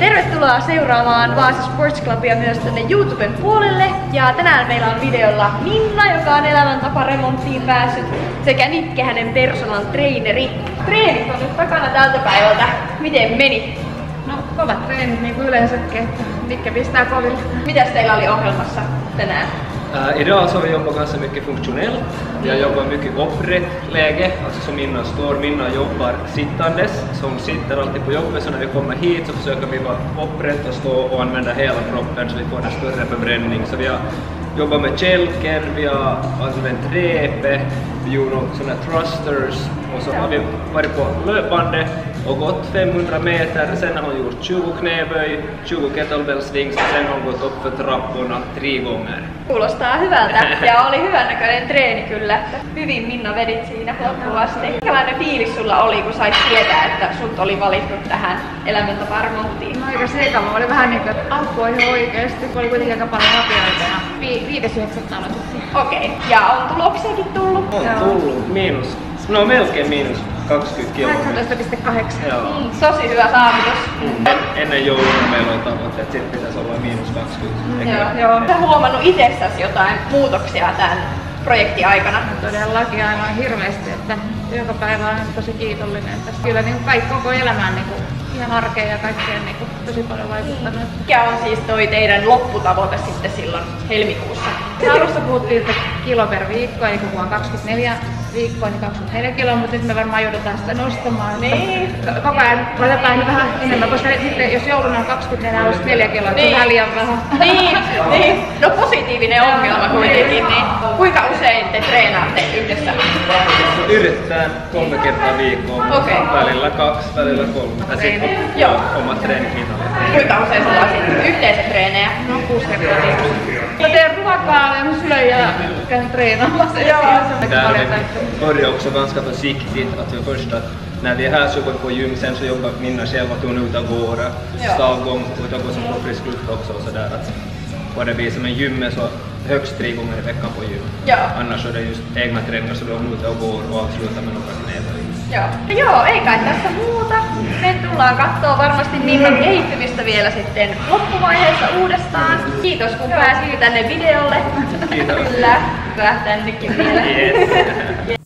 Tervetuloa seuraamaan Vaasa Sports Clubia myös tänne YouTuben puolelle. Ja tänään meillä on videolla Minna, joka on elämäntaparemonttiin päässyt, sekä Nikke, hänen personal traineri. Treenit on nyt takana tältä päivältä. Miten meni? No, kovat treenit niin kuin yleensäkin, että Nikke pistää koville. Mitäs teillä oli ohjelmassa tänään? Idag så har vi jobbat ganska mycket funktionellt. Jag jobbar mycket upprätt läge, alltså som Minna står. Minna jobbar sittandes, så hon sitter alltid på jobbet, så när vi kommer hit så försöker vi vara upprätt och stå och använda hela kroppen så vi får en större förbränning. Så vi har jobbat med kälken, vi har använt repet, vi gjorde sådana thrusters och så har vi varit på löpbandet och gått 500 meter. Sen har hon gjort 20 knäböj, 20 kettlebell swings och sen har hon gått upp för trapporna 3 gånger. Kuulostaa hyvältä ja oli hyvännäköinen treeni kyllä. Hyvin Minna vedit siinä loppuvasti. Minkälainen fiilis sulla oli, kun sait tietää, että sut oli valittu tähän elämäntaparemonttiin? No aika sekava. Oli vähän niinku, että alkoi ihan oikeesti. Oli kuitenkin aika paljon hakijoita ja 5.9. aloitettiin. Okei. Ja on tuloksiakin tullut? On tullut melkein miinus 20 kilometriä. 18,8. Joo. Tosi hyvä saavutus. Ennen joulua meillä on tavoite, että sitten pitäisi olla miinus 20. Joo. Oletko huomannut itsessäsi jotain muutoksia tämän projektin aikana? Todellakin aivan hirveästi, että joka päivä on tosi kiitollinen tästä. Kyllä niin kaikki koko elämään niin ihan arkeen ja kaikkeen niin tosi paljon vaikuttanut. Mikä on siis toi teidän lopputavoite sitten silloin helmikuussa? Alussa puhuttiin, että kilo per viikko, eli kun on 24 viikkoa, niin 24 kiloa, mutta nyt me varmaan joudutaan sitä nostamaan. Niin. Koko ajan laitetaan vähän enemmän, koska sitten jos jouluna on 24, olisi 4 kiloa, niin. Se on liian vähän. Niin. No positiivinen ongelma kuitenkin, niin kuinka usein te treenaatte yhdessä? Yritetään 3 kertaa viikkoon, välillä 2, välillä 3. Ja sitten omat treenit Minnalle. Kuinka usein sulla on sitten yhteisötreenejä? No 6 kertaa viikossa. Mä teen ruokaa ja mä syön ja käyn treenaamassa. Vi börjar också ganska försiktigt, att vi först att när vi är här så går vi på gym, sen så jobbar Minna själv att hon är ute och går, stavgång, ute och går som på frisk luft också och sådär. På det viset, men gymmet så högst 3 gånger i veckan på gym. Ja. Annars är det just egna träningar så då är hon ute och går och avslutar med några knäböj. Joo, ei kai tässä muuta. Me tullaan kattoo varmasti Minnan kehittymistä vielä sitten loppuvaiheessa uudestaan. Kiitos kun pääsit tänne videolle. Kiitos. Kyllä, hyvä tännekin vielä. Yes.